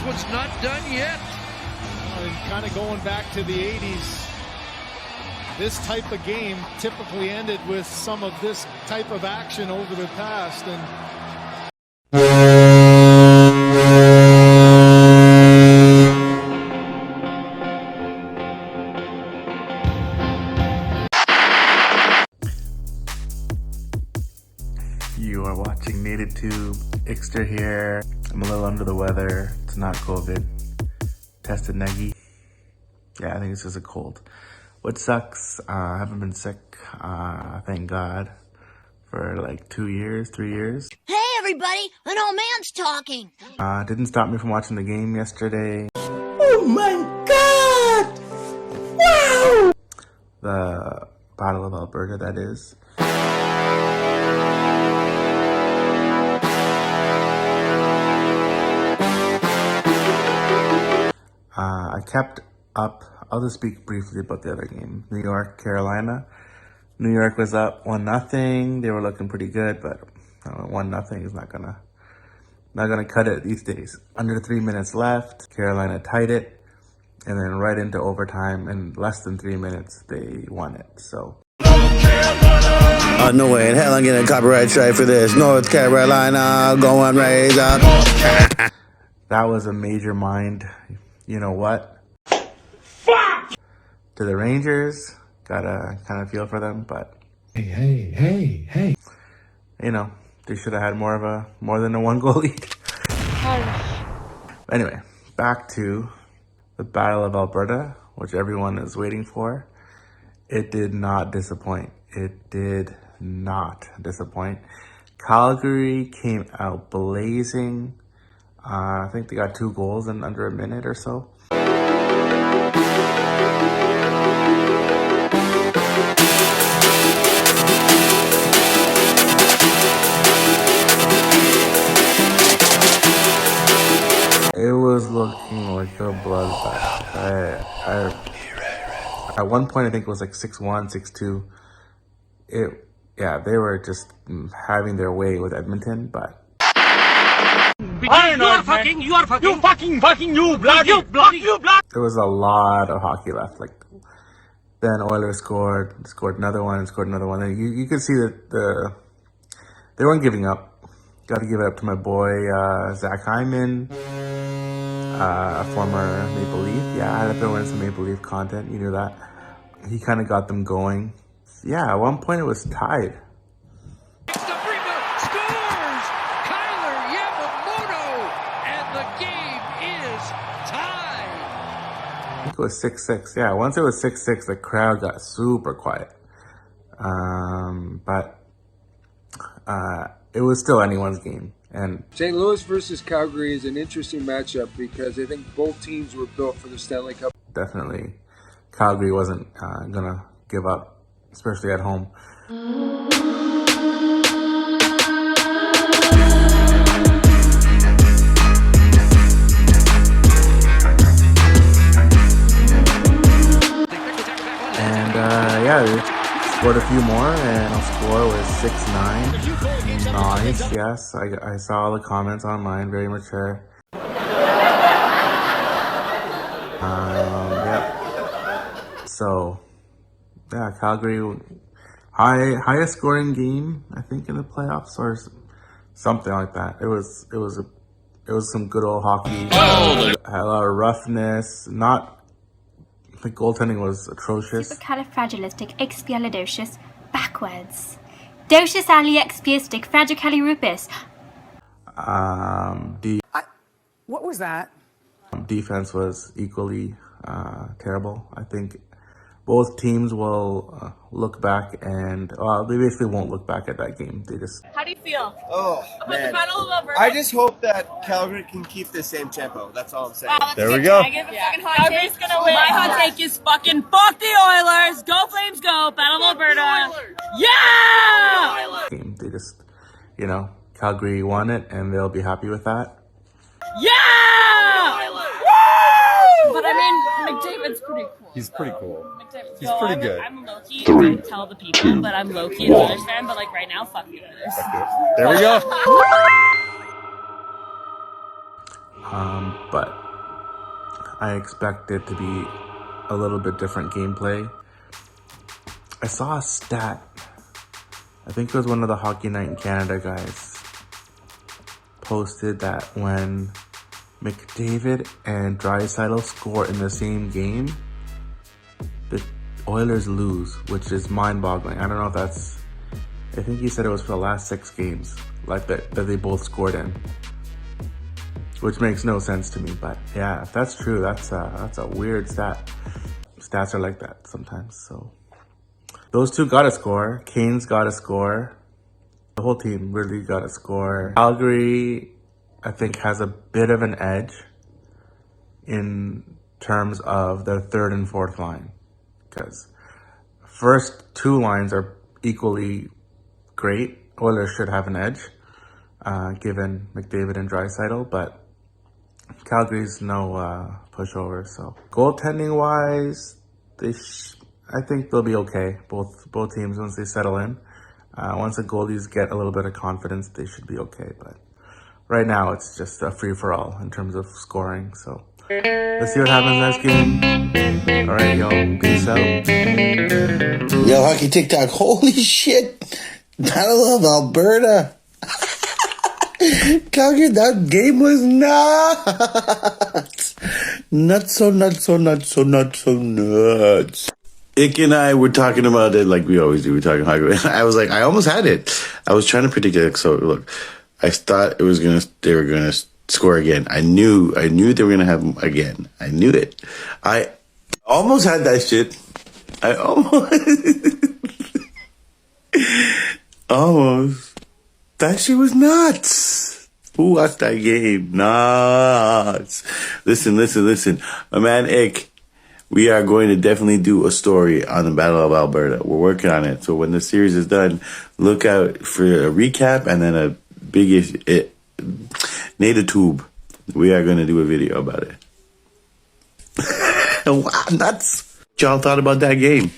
this one's not done yet. And kind of going back to the 80s, this type of game typically ended with some of this type of action over the past. And you are watching Native Tube. Ixter here. I'm a little under the weather. It's not COVID. Tested neggy. Yeah, I think it's just a cold. What sucks, I haven't been sick, thank God, for like 3 years. Hey everybody, an old man's talking. Didn't stop me from watching the game yesterday. Oh my God! Wow! The Battle of Alberta, that is. I kept up. I'll just speak briefly about the other game. New York, Carolina. New York was up 1-0. They were looking pretty good, but 1-0 is not gonna cut it these days. Under 3 minutes left, Carolina tied it, and then right into overtime in less than 3 minutes, they won it. So. No way in hell I'm getting a copyright strike for this. North Carolina going raise up. That was a major mind. You know what? Fuck! To the Rangers, gotta kind of feel for them, but Hey. you know, they should have had more than a 1-goal lead. Anyway, back to the Battle of Alberta, which everyone is waiting for. It did not disappoint. Calgary came out blazing. I think they got 2 goals in under a minute or so. It was looking like a bloodbath. At one point, I think it was like 6-1, 6-2. They were just having their way with Edmonton, but. You are fucking, you bloody. There was a lot of hockey left. Like, then Oilers scored another one, and you could see that they weren't giving up. Got to give it up to my boy Zach Hyman, a former Maple Leaf. Yeah, I had to throw in some Maple Leaf content. You knew that. He kind of got them going. Yeah, at one point it was tied. I think it was 6-6. Yeah, once it was 6-6, the crowd got super quiet. But it was still anyone's game. And St. Louis versus Calgary is an interesting matchup because I think both teams were built for the Stanley Cup. Definitely, Calgary wasn't gonna give up, especially at home. They scored a few more, and our score was 6-9. Nice, yes. I saw all the comments online, very mature. Yep. So, yeah, Calgary, highest scoring game, I think, in the playoffs, or something like that. It was some good old hockey. Had a lot of roughness, the goaltending was atrocious. Supercalifragilisticexpialidocious backwards. Docious aliexpiastic fragicalirupus. What was that? Defense was equally terrible. I think both teams will look back and, they basically won't look back at that game. They just... How do you feel? Oh, man. The Battle of Alberta? I just hope that Calgary can keep the same tempo. That's all I'm saying. Wow, there we go. I give a fucking hot Calgary's take. Gonna win. My hot take is fucking fuck the Oilers. Go Flames, go. Battle of Alberta. Yeah! They just, Calgary won it, and they'll be happy with that. Yeah! Woo! But I mean, McDavid's pretty cool. He's pretty cool. McDavid's He's pretty good. I'm low-key, don't tell the people, but I'm low-key an Oilers fan, but like right now, fuck the Oilers. There we go. but I expect it to be a little bit different gameplay. I saw a stat. I think it was one of the Hockey Night in Canada guys posted that when McDavid and Draisaitl score in the same game, the Oilers lose, which is mind-boggling. I don't know if that's... I think he said it was for the last 6 games like that they both scored in, which makes no sense to me. But yeah, if that's true, that's a weird stat. Stats are like that sometimes. So those two got to score. Kane's got to score. The whole team really got to score. Calgary, I think, has a bit of an edge in terms of their third and fourth line, because first 2 lines are equally great. Oilers should have an edge, given McDavid and Draisaitl, but Calgary's no pushover. So goaltending wise, I think they'll be okay. Both teams, once they settle in, once the goalies get a little bit of confidence, they should be okay. But right now, it's just a free for all in terms of scoring. So let's see what happens next game. All right, yo, peace out. Yo, Hockey TikTok, holy shit. Battle of Alberta. Calgary, that game was nuts. Nuts. Ick and I were talking about it like we always do. We're talking hockey. I was like, I almost had it. I was trying to predict it. So look, I thought they were gonna score again. I knew they were gonna have them again. I knew it. I almost had that shit. I almost. That shit was nuts. Who watched that game? Nuts. Listen. My man Ick, we are going to definitely do a story on the Battle of Alberta. We're working on it. So when the series is done, look out for a recap and then a big native tube. We are going to do a video about it. Wow, nuts. What y'all thought about that game?